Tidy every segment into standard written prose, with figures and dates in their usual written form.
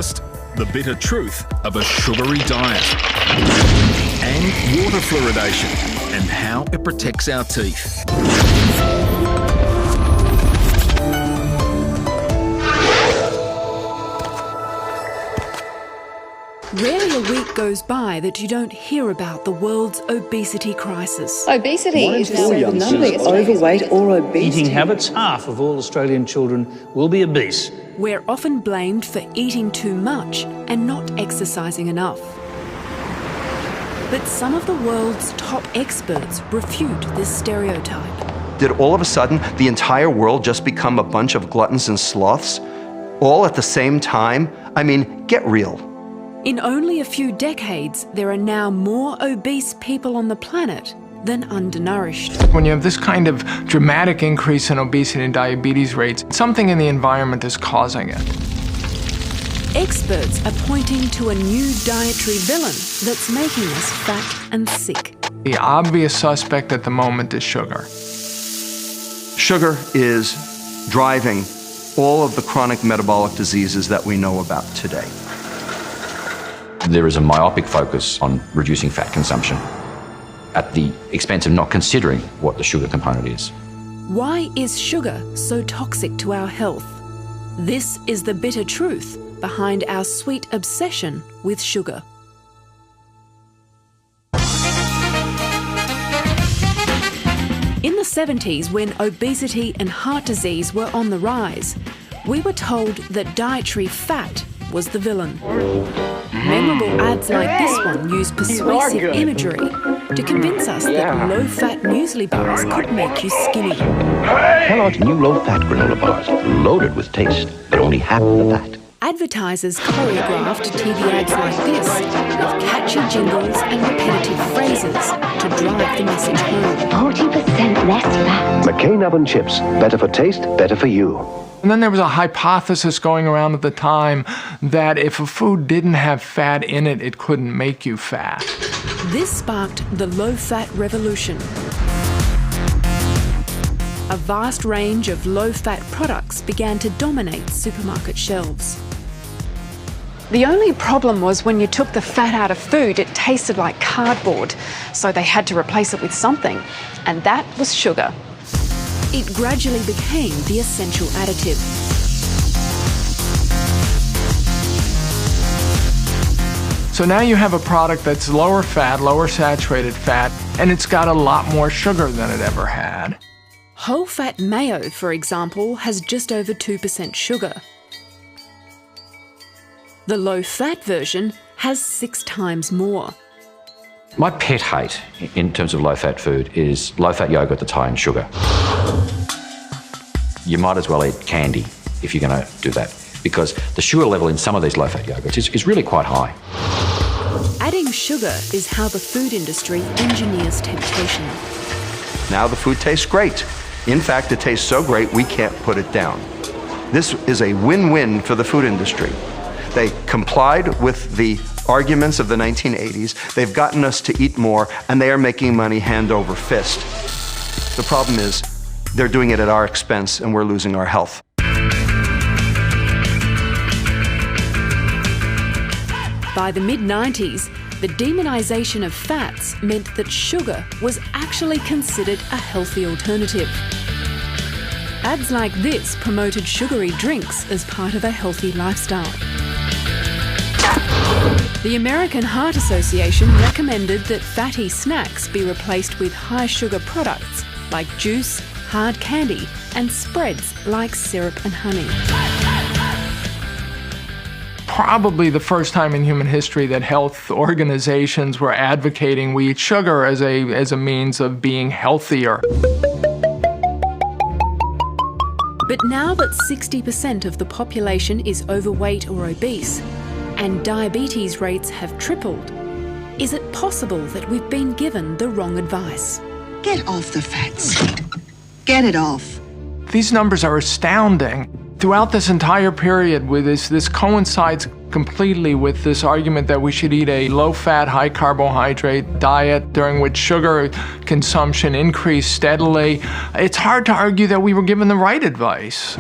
specialist, the bitter truth of a sugary diet, and water fluoridation and how it protects our teeth. Rarely a week goes by that you don't hear about the world's obesity crisis. Obesity is now the number one overweight or obese. Eating habits, half of all Australian children will be obese. We're often blamed for eating too much and not exercising enough. But some of the world's top experts refute this stereotype. Did all of a sudden the entire world just become a bunch of gluttons and sloths? All at the same time? I mean, get real. In only a few decades, there are now more obese people on the planet than undernourished. When you have this kind of dramatic increase in obesity and diabetes rates, something in the environment is causing it. Experts are pointing to a new dietary villain that's making us fat and sick. The obvious suspect at the moment is sugar. Sugar is driving all of the chronic metabolic diseases that we know about today. There is a myopic focus on reducing fat consumption at the expense of not considering what the sugar component is. Why is sugar so toxic to our health? This is the bitter truth behind our sweet obsession with sugar. In the 70s, when obesity and heart disease were on the rise, we were told that dietary fat was the villain. Memorable ads like this one used persuasive imagery to convince us that low-fat muesli bars could make you skinny. Kellogg's new low-fat granola bars, loaded with taste, but only half the fat. Advertisers choreographed TV ads like this with catchy jingles and repetitive phrases to drive the message home. 40% less fat. McCain oven chips, better for taste, better for you. And then there was a hypothesis going around at the time that if a food didn't have fat in it, it couldn't make you fat. This sparked the low-fat revolution. A vast range of low-fat products began to dominate supermarket shelves. The only problem was when you took the fat out of food, it tasted like cardboard, so they had to replace it with something, and that was sugar. It gradually became the essential additive. So now you have a product that's lower fat, lower saturated fat, and it's got a lot more sugar than it ever had. Whole-fat mayo, for example, has just over 2% sugar. The low-fat version has 6 times more. My pet hate in terms of low-fat food is low-fat yogurt that's high in sugar. You might as well eat candy if you're going to do that, because the sugar level in some of these low-fat yogurts is really quite high. Adding sugar is how the food industry engineers temptation. Now the food tastes great. In fact, it tastes so great we can't put it down. This is a win-win for the food industry. They complied with the arguments of the 1980s. They've gotten us to eat more, and they are making money hand over fist. The problem is, they're doing it at our expense, and we're losing our health. By the mid-90s, the demonization of fats meant that sugar was actually considered a healthy alternative. Ads like this promoted sugary drinks as part of a healthy lifestyle. The American Heart Association recommended that fatty snacks be replaced with high-sugar products like juice, hard candy, and spreads like syrup and honey. Probably the first time in human history that health organizations were advocating we eat sugar as a means of being healthier. But now that 60% of the population is overweight or obese, and diabetes rates have tripled, is it possible that we've been given the wrong advice? Get off the fats. Get it off. These numbers are astounding. Throughout this entire period, with this coincides completely with this argument that we should eat a low-fat, high-carbohydrate diet during which sugar consumption increased steadily. It's hard to argue that we were given the right advice.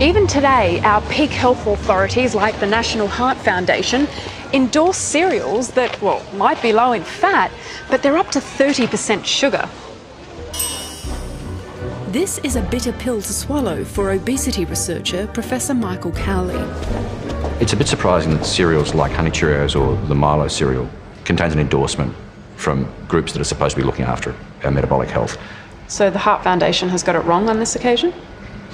Even today, our peak health authorities like the National Heart Foundation endorse cereals that, well, might be low in fat, but they're up to 30% sugar. This is a bitter pill to swallow for obesity researcher Professor Michael Cowley. It's a bit surprising that cereals like Honey Cheerios or the Milo cereal contains an endorsement from groups that are supposed to be looking after our metabolic health. So the Heart Foundation has got it wrong on this occasion?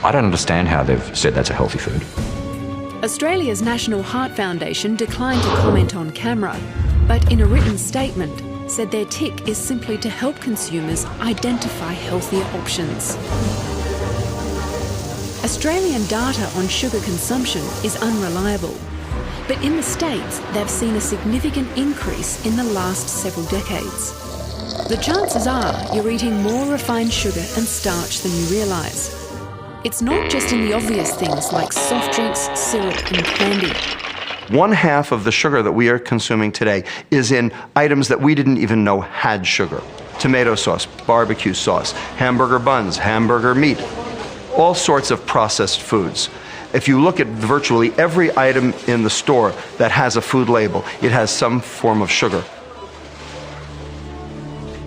I don't understand how they've said that's a healthy food. Australia's National Heart Foundation declined to comment on camera, but in a written statement said their tick is simply to help consumers identify healthier options. Australian data on sugar consumption is unreliable, but in the States they've seen a significant increase in the last several decades. The chances are you're eating more refined sugar and starch than you realise. It's not just in the obvious things like soft drinks, syrup and candy. 1/2 of the sugar that we are consuming today is in items that we didn't even know had sugar. Tomato sauce, barbecue sauce, hamburger buns, hamburger meat, all sorts of processed foods. If you look at virtually every item in the store that has a food label, it has some form of sugar.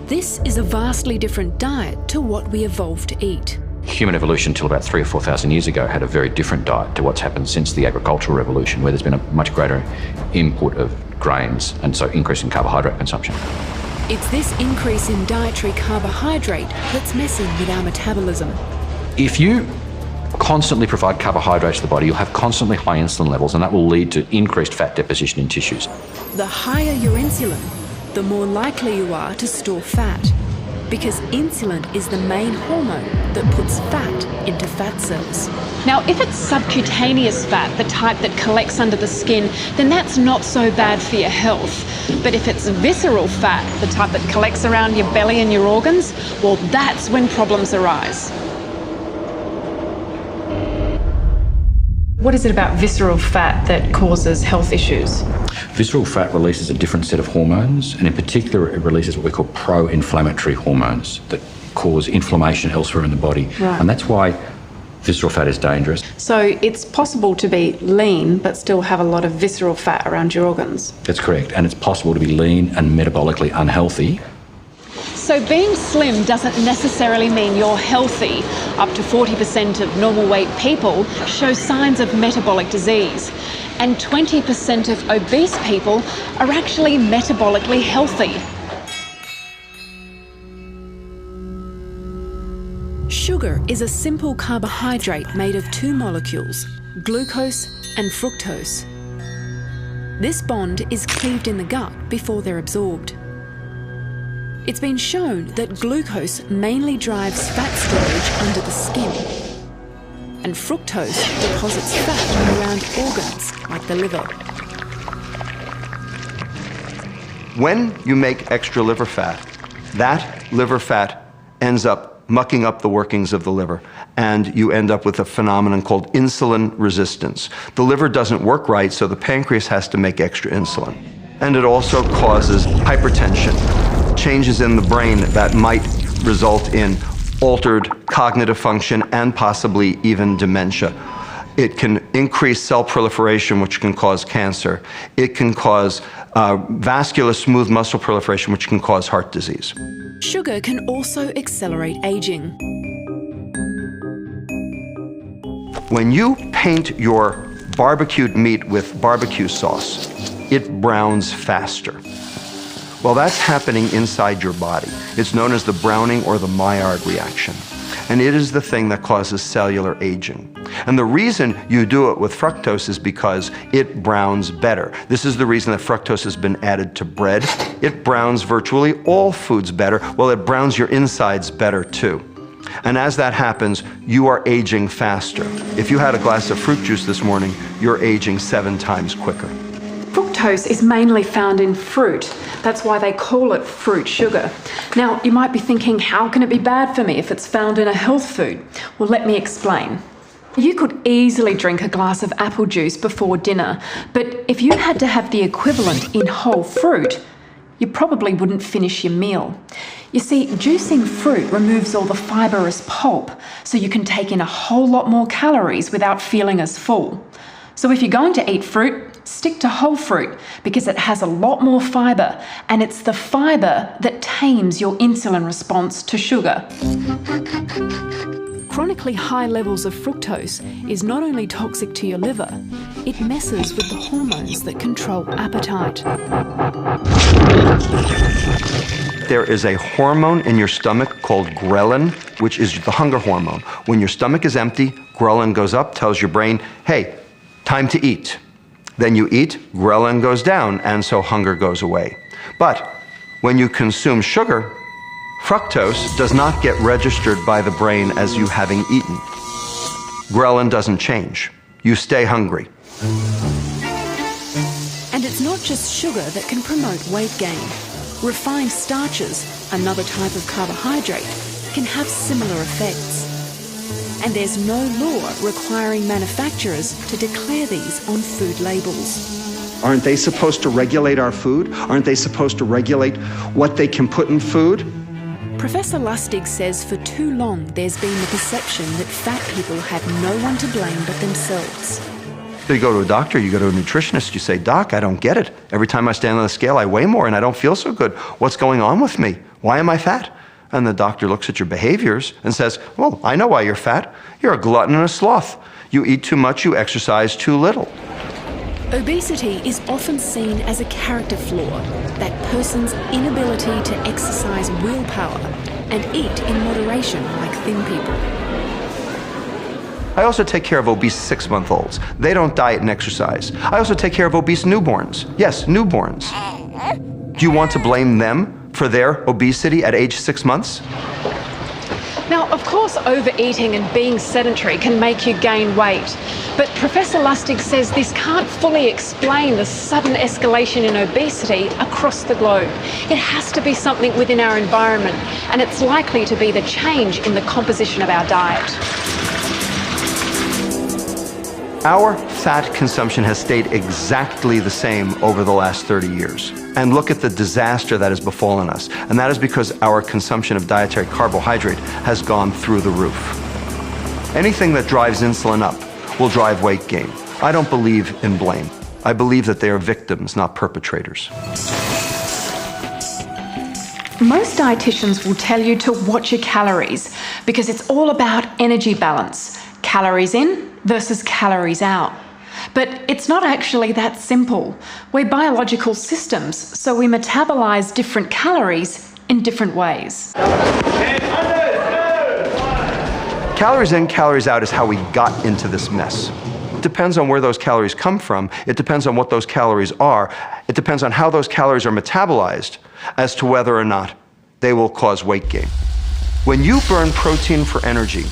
This is a vastly different diet to what we evolved to eat. Human evolution till about 3,000 or 4,000 years ago had a very different diet to what's happened since the agricultural revolution, where there's been a much greater input of grains and so increase in carbohydrate consumption. It's this increase in dietary carbohydrate that's messing with our metabolism. If you constantly provide carbohydrates to the body, you'll have constantly high insulin levels, and that will lead to increased fat deposition in tissues. The higher your insulin, the more likely you are to store fat, because insulin is the main hormone that puts fat into fat cells. Now, if it's subcutaneous fat, the type that collects under the skin, then that's not so bad for your health. But if it's visceral fat, the type that collects around your belly and your organs, well, that's when problems arise. What is it about visceral fat that causes health issues? Visceral fat releases a different set of hormones, and in particular it releases what we call pro-inflammatory hormones that cause inflammation elsewhere in the body. Right. And that's why visceral fat is dangerous. So it's possible to be lean but still have a lot of visceral fat around your organs? That's correct, and it's possible to be lean and metabolically unhealthy. So being slim doesn't necessarily mean you're healthy. Up to 40% of normal weight people show signs of metabolic disease, and 20% of obese people are actually metabolically healthy. Sugar is a simple carbohydrate made of two molecules, glucose and fructose. This bond is cleaved in the gut before they're absorbed. It's been shown that glucose mainly drives fat storage under the skin, and fructose deposits fat around organs like the liver. When you make extra liver fat, that liver fat ends up mucking up the workings of the liver, and you end up with a phenomenon called insulin resistance. The liver doesn't work right, so the pancreas has to make extra insulin. And it also causes hypertension, changes in the brain that might result in altered cognitive function and possibly even dementia. It can increase cell proliferation, which can cause cancer. It can cause vascular smooth muscle proliferation, which can cause heart disease. Sugar can also accelerate aging. When you paint your barbecued meat with barbecue sauce, it browns faster. Well, that's happening inside your body. It's known as the Browning or the Maillard reaction. And it is the thing that causes cellular aging. And the reason you do it with fructose is because it browns better. This is the reason that fructose has been added to bread. It browns virtually all foods better. Well, it browns your insides better too. And as that happens, you are aging faster. If you had a glass of fruit juice this morning, you're aging 7 times quicker. Fructose is mainly found in fruit. That's why they call it fruit sugar. Now, you might be thinking, how can it be bad for me if it's found in a health food? Well, let me explain. You could easily drink a glass of apple juice before dinner, but if you had to have the equivalent in whole fruit, you probably wouldn't finish your meal. You see, juicing fruit removes all the fibrous pulp, so you can take in a whole lot more calories without feeling as full. So if you're going to eat fruit, stick to whole fruit because it has a lot more fibre, and it's the fibre that tames your insulin response to sugar. Chronically high levels of fructose is not only toxic to your liver, it messes with the hormones that control appetite. There is a hormone in your stomach called ghrelin, which is the hunger hormone. When your stomach is empty, ghrelin goes up, tells your brain, hey, time to eat. Then you eat, ghrelin goes down, and so hunger goes away. But when you consume sugar, fructose does not get registered by the brain as you having eaten. Ghrelin doesn't change. You stay hungry. And it's not just sugar that can promote weight gain. Refined starches, another type of carbohydrate, can have similar effects. And there's no law requiring manufacturers to declare these on food labels. Aren't they supposed to regulate our food? Aren't they supposed to regulate what they can put in food? Professor Lustig says for too long there's been the perception that fat people have no one to blame but themselves. So you go to a doctor, you go to a nutritionist, you say, Doc, I don't get it. Every time I stand on the scale, I weigh more and I don't feel so good. What's going on with me? Why am I fat? And the doctor looks at your behaviors and says, well, I know why you're fat. You're a glutton and a sloth. You eat too much, you exercise too little. Obesity is often seen as a character flaw, that person's inability to exercise willpower and eat in moderation like thin people. I also take care of obese 6-month-olds. They don't diet and exercise. I also take care of obese newborns. Yes, newborns. Do you want to blame them for their obesity at age 6 months? Now, of course, overeating and being sedentary can make you gain weight, but Professor Lustig says this can't fully explain the sudden escalation in obesity across the globe. It has to be something within our environment, and it's likely to be the change in the composition of our diet. Our fat consumption has stayed exactly the same over the last 30 years. And look at the disaster that has befallen us. And that is because our consumption of dietary carbohydrate has gone through the roof. Anything that drives insulin up will drive weight gain. I don't believe in blame. I believe that they are victims, not perpetrators. Most dietitians will tell you to watch your calories because it's all about energy balance. Calories in versus calories out. But it's not actually that simple. We're biological systems, so we metabolize different calories in different ways. Calories in, calories out is how we got into this mess. It depends on where those calories come from. It depends on what those calories are. It depends on how those calories are metabolized as to whether or not they will cause weight gain. When you burn protein for energy,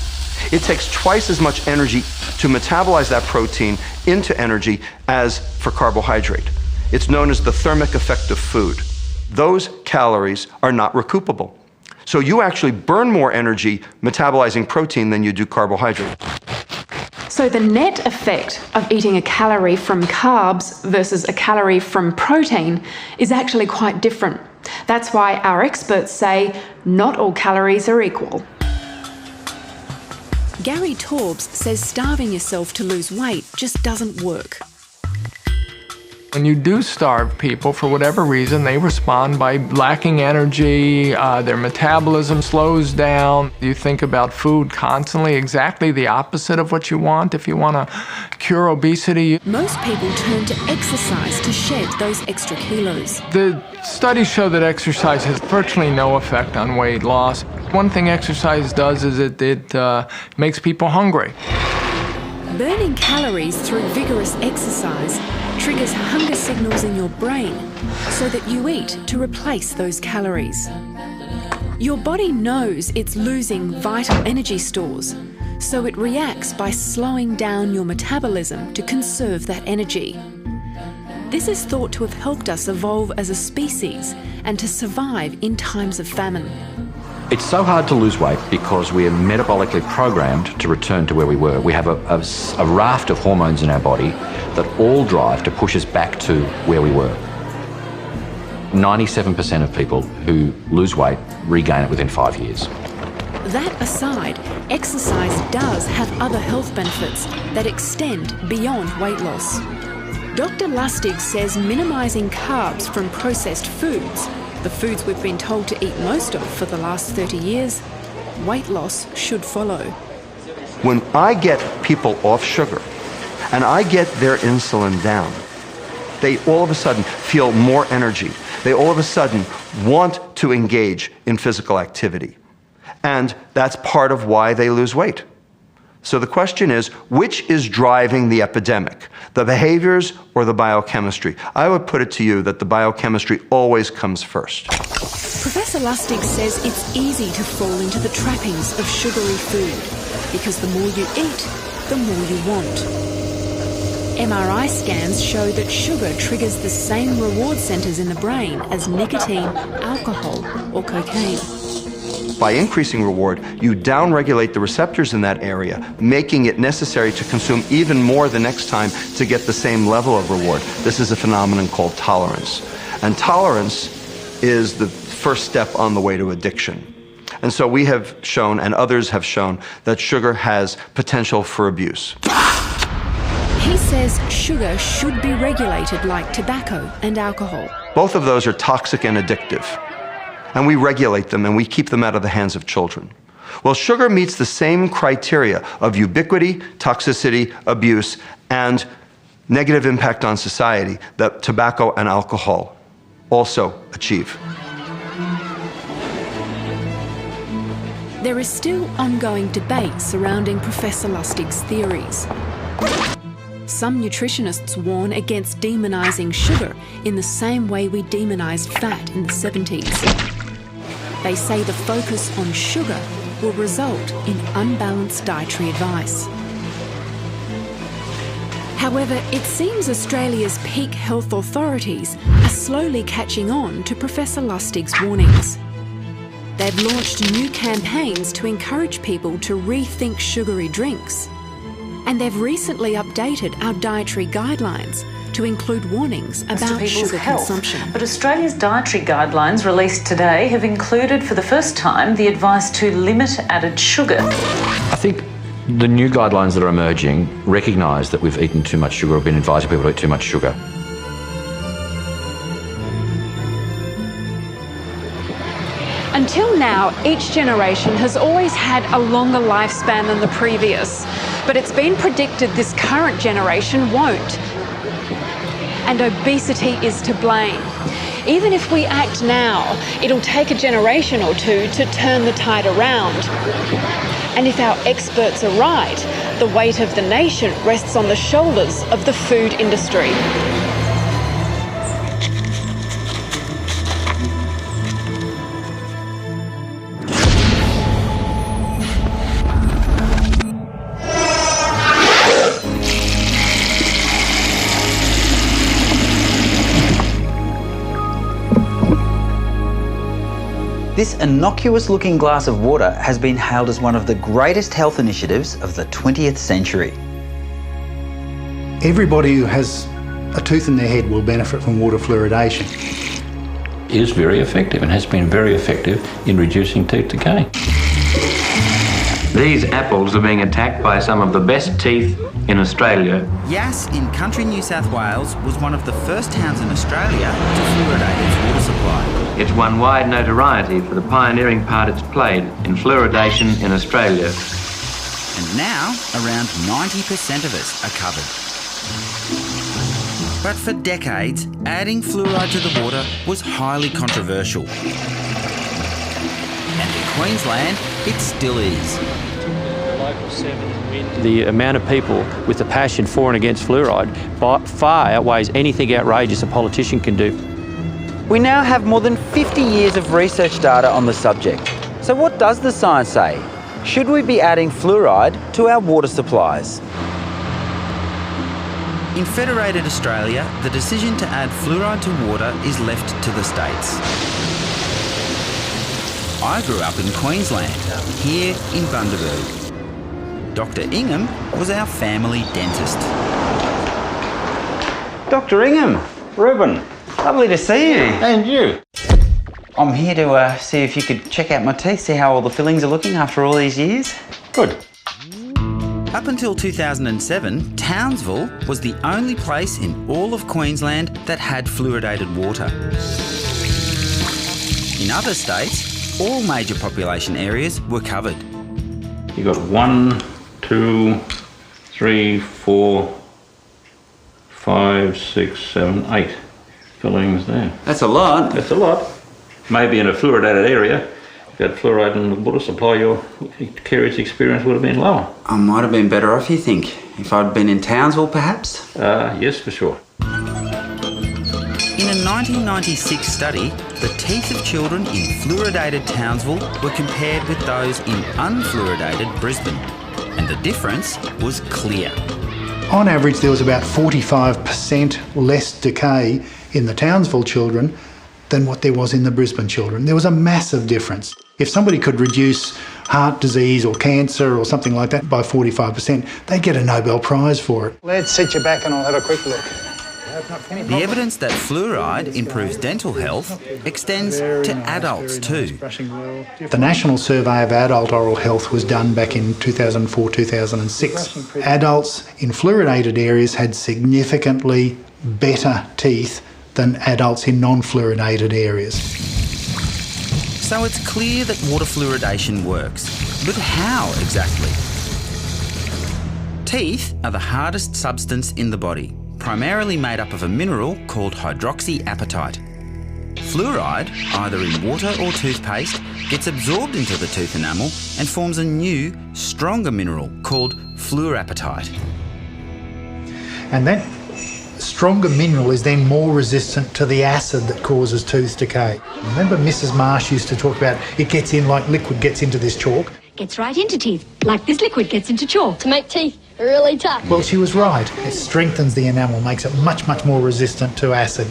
it takes twice as much energy to metabolize that protein into energy as for carbohydrate. It's known as the thermic effect of food. Those calories are not recoupable. So you actually burn more energy metabolizing protein than you do carbohydrate. So the net effect of eating a calorie from carbs versus a calorie from protein is actually quite different. That's why our experts say not all calories are equal. Gary Torbs says starving yourself to lose weight just doesn't work. When you do starve people, for whatever reason, they respond by lacking energy, their metabolism slows down. You think about food constantly, exactly the opposite of what you want if you want to cure obesity. Most people turn to exercise to shed those extra kilos. The studies show that exercise has virtually no effect on weight loss. One thing exercise does is it makes people hungry. Burning calories through vigorous exercise triggers hunger signals in your brain so that you eat to replace those calories. Your body knows it's losing vital energy stores, so it reacts by slowing down your metabolism to conserve that energy. This is thought to have helped us evolve as a species and to survive in times of famine. It's so hard to lose weight because we're metabolically programmed to return to where we were. We have a raft of hormones in our body that all drive to push us back to where we were. 97% of people who lose weight regain it within 5 years. That aside, exercise does have other health benefits that extend beyond weight loss. Dr. Lustig says minimising carbs from processed foods, the foods we've been told to eat most of for the last 30 years, weight loss should follow. When I get people off sugar and I get their insulin down, they all of a sudden feel more energy. They all of a sudden want to engage in physical activity. And that's part of why they lose weight. So the question is, which is driving the epidemic? The behaviors or the biochemistry? I would put it to you that the biochemistry always comes first. Professor Lustig says it's easy to fall into the trappings of sugary food because the more you eat, the more you want. MRI scans show that sugar triggers the same reward centres in the brain as nicotine, alcohol or cocaine. By increasing reward, you downregulate the receptors in that area, making it necessary to consume even more the next time to get the same level of reward. This is a phenomenon called tolerance. And tolerance is the first step on the way to addiction. And so we have shown, and others have shown, that sugar has potential for abuse. He says sugar should be regulated like tobacco and alcohol. Both of those are toxic and addictive. And we regulate them and we keep them out of the hands of children. Well, sugar meets the same criteria of ubiquity, toxicity, abuse, and negative impact on society that tobacco and alcohol also achieve. There is still ongoing debate surrounding Professor Lustig's theories. Some nutritionists warn against demonising sugar in the same way we demonised fat in the 70s. They say the focus on sugar will result in unbalanced dietary advice. However, it seems Australia's peak health authorities are slowly catching on to Professor Lustig's warnings. They've launched new campaigns to encourage people to rethink sugary drinks. And they've recently updated our dietary guidelines to include warnings about sugar consumption. But Australia's dietary guidelines released today have included for the first time the advice to limit added sugar. I think the new guidelines that are emerging recognise that we've eaten too much sugar or been advising people to eat too much sugar. Until now, each generation has always had a longer lifespan than the previous, but it's been predicted this current generation won't. And obesity is to blame. Even if we act now, it'll take a generation or two to turn the tide around. And if our experts are right, the weight of the nation rests on the shoulders of the food industry. This innocuous-looking glass of water has been hailed as one of the greatest health initiatives of the 20th century. Everybody who has a tooth in their head will benefit from water fluoridation. It is very effective and has been very effective in reducing tooth decay. These apples are being attacked by some of the best teeth in Australia. Yass in country New South Wales was one of the first towns in Australia to fluoridate its water supply. It's won wide notoriety for the pioneering part it's played in fluoridation in Australia. And now, around 90% of us are covered. But for decades, adding fluoride to the water was highly controversial. And in Queensland, it still is. The amount of people with the passion for and against fluoride far outweighs anything outrageous a politician can do. We now have more than 50 years of research data on the subject. So what does the science say? Should we be adding fluoride to our water supplies? In Federated Australia, the decision to add fluoride to water is left to the states. I grew up in Queensland, here in Bundaberg. Dr. Ingham was our family dentist. Dr. Ingham, Ruben, Lovely to see you. And you. I'm here to see if you could check out my teeth, see how all the fillings are looking after all these years. Good. Up until 2007, Townsville was the only place in all of Queensland that had fluoridated water. In other states, all major population areas were covered. You got 1, 2, 3, 4, 5, 6, 7, 8 fillings there. That's a lot. That's a lot. Maybe in a fluoridated area, if you had fluoride in the water supply, your caries experience would have been lower. I might have been better off, you think, if I'd been in Townsville, perhaps? Yes, for sure. In a 1996 study, the teeth of children in fluoridated Townsville were compared with those in unfluoridated Brisbane, and the difference was clear. On average, there was about 45% less decay in the Townsville children than what there was in the Brisbane children. There was a massive difference. If somebody could reduce heart disease or cancer or something like that by 45%, they'd get a Nobel Prize for it. Let's sit you back and I'll have a quick look. The evidence that fluoride improves dental health extends to adults too. The National Survey of Adult Oral Health was done back in 2004-2006. Adults in fluoridated areas had significantly better teeth than adults in non-fluoridated areas. So it's clear that water fluoridation works. But how exactly? Teeth are the hardest substance in the body, primarily made up of a mineral called hydroxyapatite. Fluoride, either in water or toothpaste, gets absorbed into the tooth enamel and forms a new, stronger mineral called fluorapatite. And that stronger mineral is then more resistant to the acid that causes tooth decay. Remember Mrs. Marsh used to talk about it gets in like liquid gets into this chalk? Gets right into teeth, like this liquid gets into chalk. To make teeth really tough. Well, she was right. It strengthens the enamel, makes it much, much more resistant to acid.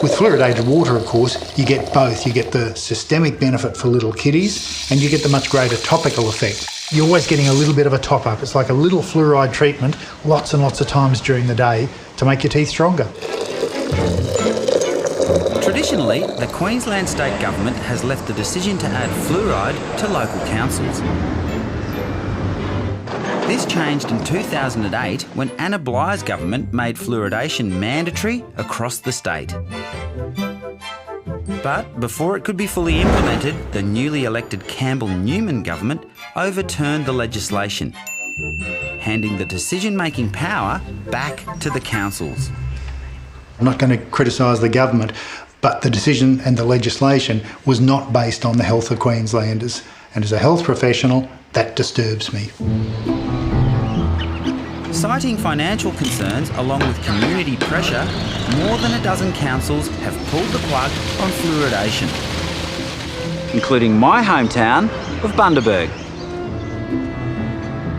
With fluoridated water, of course, you get both. You get the systemic benefit for little kiddies and you get the much greater topical effect. You're always getting a little bit of a top-up. It's like a little fluoride treatment lots and lots of times during the day to make your teeth stronger. Traditionally, the Queensland State Government has left the decision to add fluoride to local councils. This changed in 2008 when Anna Bligh's government made fluoridation mandatory across the state. But before it could be fully implemented, the newly elected Campbell-Newman government overturned the legislation, handing the decision-making power back to the councils. I'm not going to criticise the government, but the decision and the legislation was not based on the health of Queenslanders. And as a health professional, that disturbs me. Citing financial concerns along with community pressure, more than a dozen councils have pulled the plug on fluoridation, including my hometown of Bundaberg.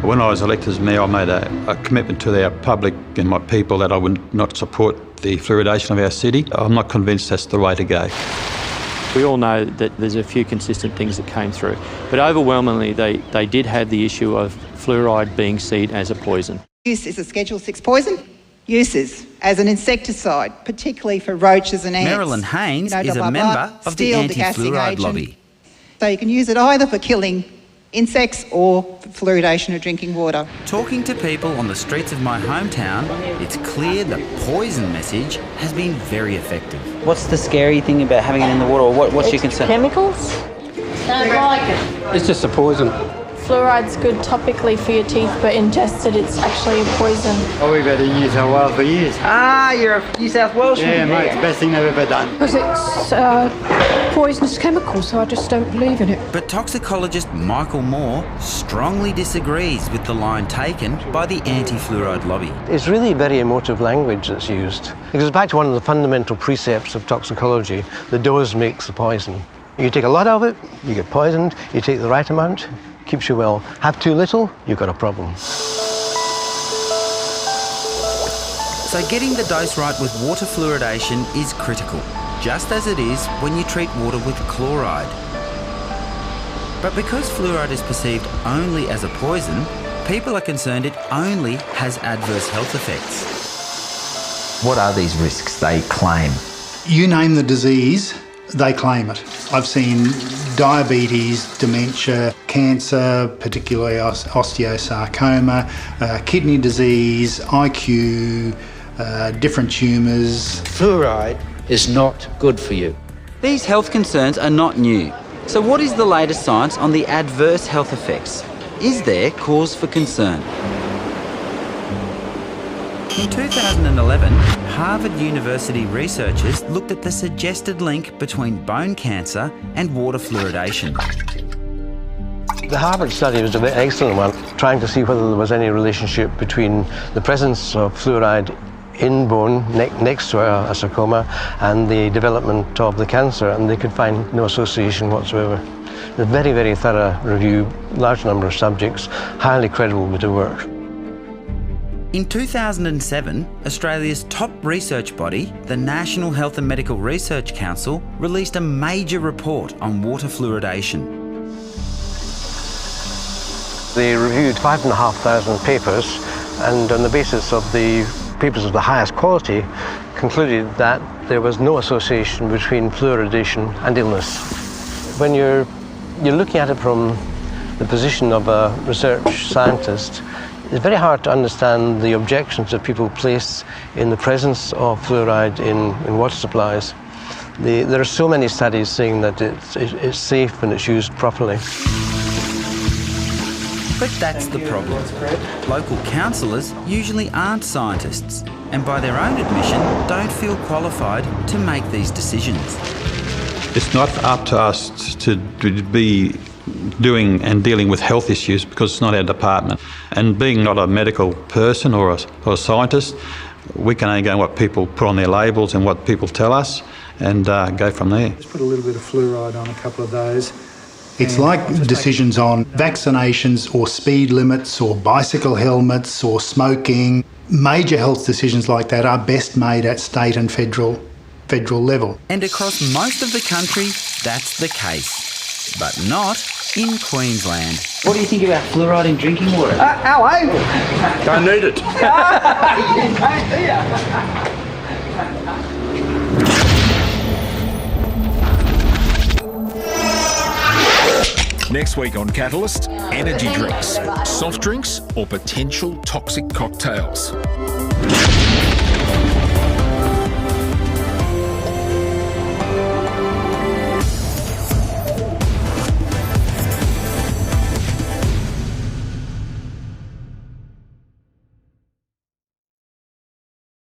When I was elected as mayor, I made a commitment to our public and my people that I would not support the fluoridation of our city. I'm not convinced that's the way to go. We all know that there's a few consistent things that came through, but overwhelmingly they did have the issue of fluoride being seen as a poison. Use as a Schedule 6 poison. Uses as an insecticide, particularly for roaches and ants. Marilyn Haynes is a member of the anti-fluoride lobby. So you can use it either for killing insects or for fluoridation of drinking water. Talking to people on the streets of my hometown, it's clear the poison message has been very effective. What's the scary thing about having it in the water, or what's your concern? Chemicals? Don't like it. It's just a poison. Fluoride's good topically for your teeth, but ingested it's actually a poison. Oh, we've had it in New South Wales for years. Ah, you're a New South Welshman. Yeah, mate, it's the best thing they've ever done. Because it's poisonous chemical, so I just don't believe in it. But toxicologist Michael Moore strongly disagrees with the line taken by the anti-fluoride lobby. It's really very emotive language that's used. It goes back to one of the fundamental precepts of toxicology: the dose makes the poison. You take a lot of it, you get poisoned. You take the right amount, keeps you well. Have too little, you've got a problem. So getting the dose right with water fluoridation is critical, just as it is when you treat water with chloride. But because fluoride is perceived only as a poison, people are concerned it only has adverse health effects. What are these risks they claim? You name the disease, they claim it. I've seen diabetes, dementia, cancer, particularly osteosarcoma, kidney disease, IQ, different tumours. Fluoride is not good for you. These health concerns are not new. So what is the latest science on the adverse health effects? Is there cause for concern? In 2011, Harvard University researchers looked at the suggested link between bone cancer and water fluoridation. The Harvard study was an excellent one, trying to see whether there was any relationship between the presence of fluoride in bone next to a sarcoma and the development of the cancer, and they could find no association whatsoever. A very, very thorough review, large number of subjects, highly credible bit of work. In 2007, Australia's top research body, the National Health and Medical Research Council, released a major report on water fluoridation. They reviewed 5,500 papers, and on the basis of the papers of the highest quality, concluded that there was no association between fluoridation and illness. When you're looking at it from the position of a research scientist, it's very hard to understand the objections that people place in the presence of fluoride in water supplies. There are so many studies saying that it's safe when it's used properly. But that's the problem. Local councillors usually aren't scientists, and by their own admission, don't feel qualified to make these decisions. It's not up to us to be doing and dealing with health issues because it's not our department. And being not a medical person or a scientist, we can only go on what people put on their labels and what people tell us and go from there. Just put a little bit of fluoride on a couple of those. It's like decisions on vaccinations or speed limits or bicycle helmets or smoking. Major health decisions like that are best made at state and federal level. And across most of the country, that's the case. But not in Queensland. What do you think about fluoride in drinking water? Don't need it. Next week on Catalyst, energy drinks, soft drinks or potential toxic cocktails.